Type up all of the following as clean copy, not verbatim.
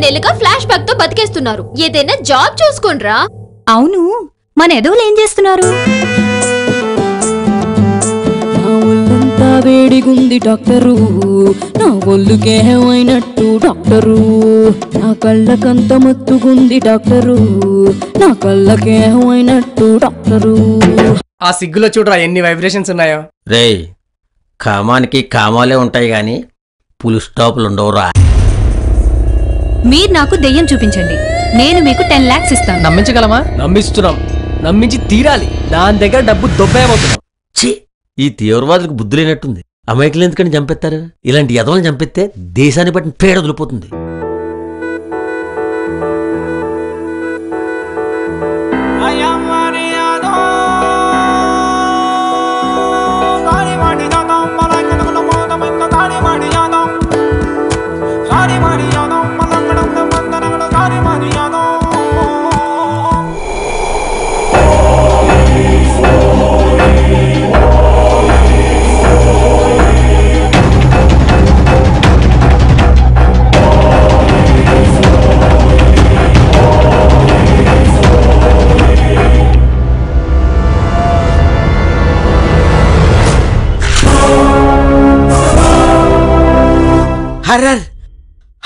ఏళ్లుగా flash back తో బతికేస్తున్నారు. ఏదైనా జాబ్ చూసుకోండ్రా. అవును, మన ఎదవులు ఏం చేస్తున్నారు? నా ఒళ్ళంతా వేడిగుంది డాక్టరు, నా ఒళ్ళుకేమైనట్టు డాక్టరు. నా కళ్ళకంత మత్తుగుంది డాక్టరు, నా కళ్ళకేమైనట్టు డాక్టరు. ఆ సిగ్గులో చూడరా ఎన్ని వైబ్రేషన్స్ ఉన్నాయో. రేయ్, కామానికి కామాలే ఉంటాయి గాని పులి స్టాపులు ఉండవురా. మీరు నాకు దెయ్యం చూపించండి, నేను మీకు 10 lakhs ఇస్తాను. నమ్మించగలమా? నమ్మిస్తున్నాం, నమ్మించి తీరాలి. దాని దగ్గర డబ్బు దొబ్బేయబోతున్నాం. ఛీ, ఈ తీవ్రవాదులకు బుద్ధి లేనట్టుంది. అమాయకులు ఎందుకని చంపేస్తారు? ఇలాంటి యదవలను చంపితే దేశాన్ని బట్టి పేడ వదిలిపోతుంది.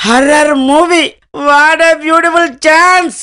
Horror movie, what a beautiful chance.